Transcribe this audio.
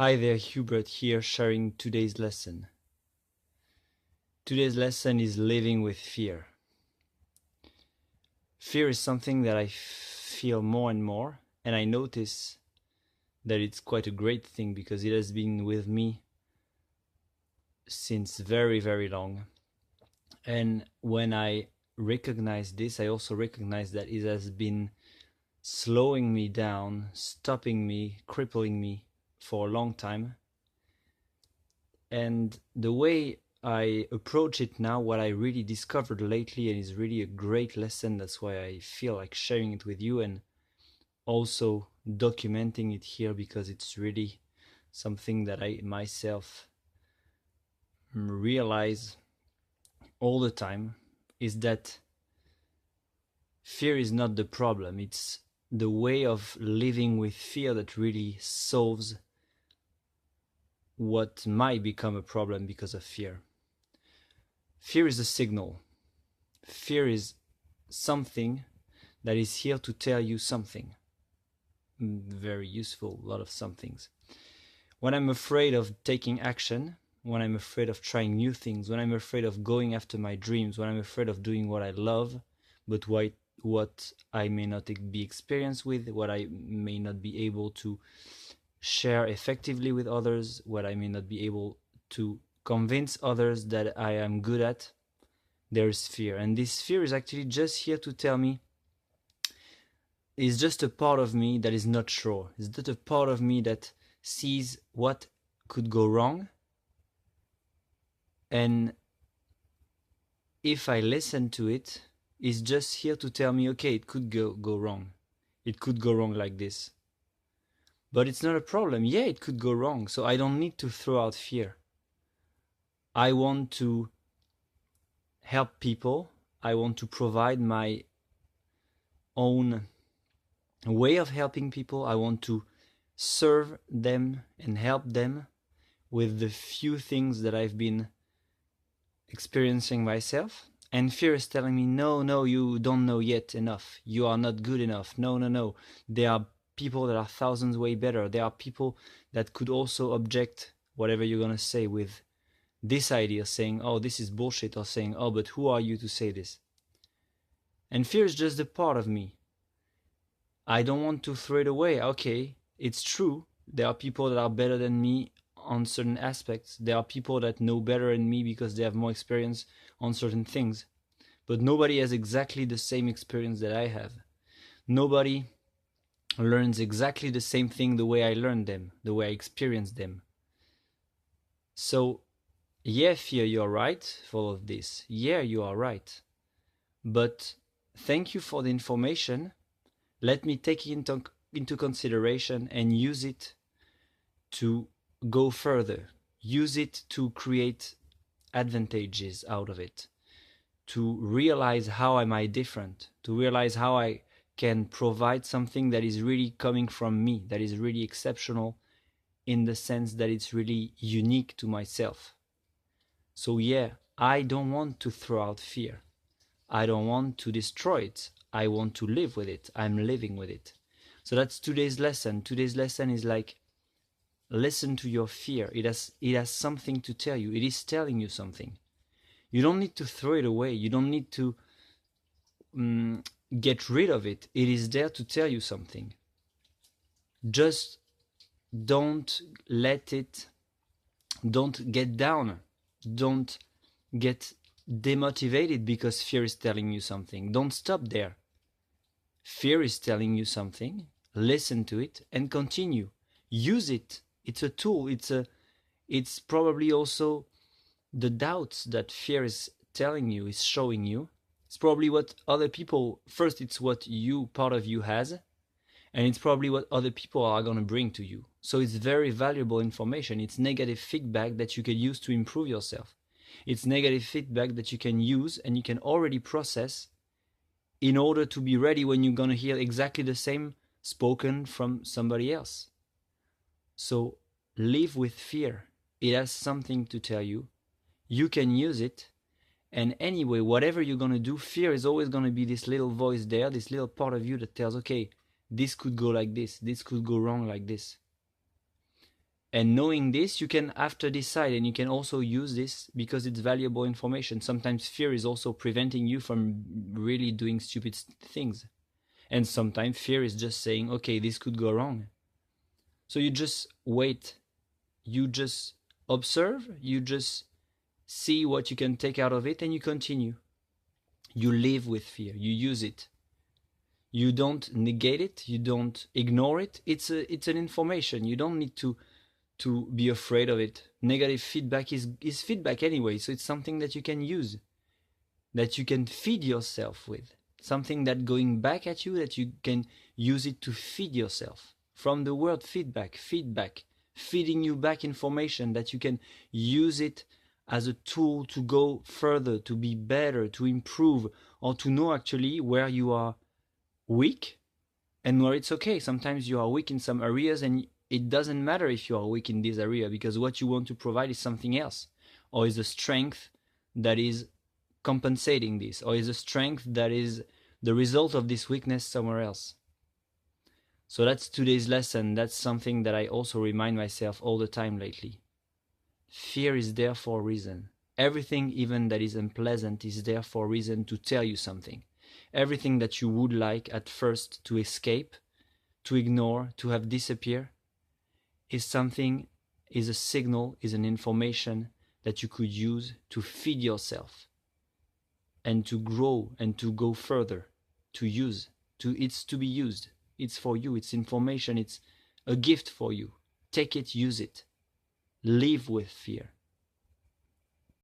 Hi there, Hubert here, sharing today's lesson. Today's lesson is living with fear. Fear is something that I feel more and more, and I notice that it's quite a great thing because it has been with me since very, very long. And when I recognize this, I also recognize that it has been slowing me down, stopping me, crippling me for a long time. And the way I approach it now, what I really discovered lately, and is really a great lesson, that's why I feel like sharing it with you and also documenting it here, because it's really something that I myself realize all the time, is that fear is not the problem. It's the way of living with fear that really solves what might become a problem because of fear. Fear is a signal. Fear is something that is here to tell you something. Very useful, a lot of somethings. When I'm afraid of taking action, when I'm afraid of trying new things, when I'm afraid of going after my dreams, when I'm afraid of doing what I love, but what I may not be experienced with, what I may not be able to share effectively with others, what I may not be able to convince others that I am good at, there's fear. And this fear is actually just here to tell me, it's just a part of me that is not sure. It's just a part of me that sees what could go wrong. And if I listen to it, it's just here to tell me, okay, it could go wrong. It could go wrong like this. But it's not a problem. Yeah, it could go wrong. So I don't need to throw out fear. I want to help people. I want to provide my own way of helping people. I want to serve them and help them with the few things that I've been experiencing myself. And fear is telling me, no, you don't know yet enough. You are not good enough. No. There are people that are thousands way better. There are people that could also object whatever you're going to say with this idea, saying, oh, this is bullshit, or saying, oh, but who are you to say this? And fear is just a part of me. I don't want to throw it away. Okay, it's true. There are people that are better than me on certain aspects. There are people that know better than me because they have more experience on certain things. But nobody has exactly the same experience that I have. Nobody learns exactly the same thing the way I learned them, the way I experienced them. So, yeah, fear, you're right for all of this. Yeah, you are right. But thank you for the information. Let me take it into consideration and use it to go further. Use it to create advantages out of it. To realize how am I different. To realize how I can provide something that is really coming from me, that is really exceptional in the sense that it's really unique to myself. So yeah, I don't want to throw out fear. I don't want to destroy it. I want to live with it. I'm living with it. So that's today's lesson. Today's lesson is like, listen to your fear. It has something to tell you. It is telling you something. You don't need to throw it away. You don't need to get rid of it. It is there to tell you something. Just don't let it, don't get down. Don't get demotivated because fear is telling you something. Don't stop there. Fear is telling you something. Listen to it and continue. Use it. It's a tool. It's probably also the doubts that fear is telling you, is showing you. It's probably what other people, first it's what you, part of you has, and it's probably what other people are going to bring to you. So it's very valuable information. It's negative feedback that you can use to improve yourself. It's negative feedback that you can use and you can already process in order to be ready when you're going to hear exactly the same spoken from somebody else. So live with fear. It has something to tell you. You can use it. And anyway, whatever you're going to do, fear is always going to be this little voice there, this little part of you that tells, okay, this could go like this could go wrong like this. And knowing this, you can after decide, and you can also use this because it's valuable information. Sometimes fear is also preventing you from really doing stupid things. And sometimes fear is just saying, okay, this could go wrong. So you just wait. You just observe. You just see what you can take out of it, and you continue. You live with fear. You use it. You don't negate it. You don't ignore it. It's an information. You don't need to be afraid of it. Negative feedback is feedback anyway, so it's something that you can use, that you can feed yourself with. Something that going back at you, that you can use it to feed yourself. From the word feedback, feeding you back information that you can use it as a tool to go further, to be better, to improve, or to know actually where you are weak and where it's okay. Sometimes you are weak in some areas, and it doesn't matter if you are weak in this area, because what you want to provide is something else, or is a strength that is compensating this, or is a strength that is the result of this weakness somewhere else. So that's today's lesson. That's something that I also remind myself all the time lately. Fear is there for a reason. Everything, even that is unpleasant, is there for a reason to tell you something. Everything that you would like at first to escape, to ignore, to have disappear, is something, is a signal, is an information that you could use to feed yourself and to grow and to go further, to use. It's to be used. It's for you. It's information. It's a gift for you. Take it, use it. Live with fear.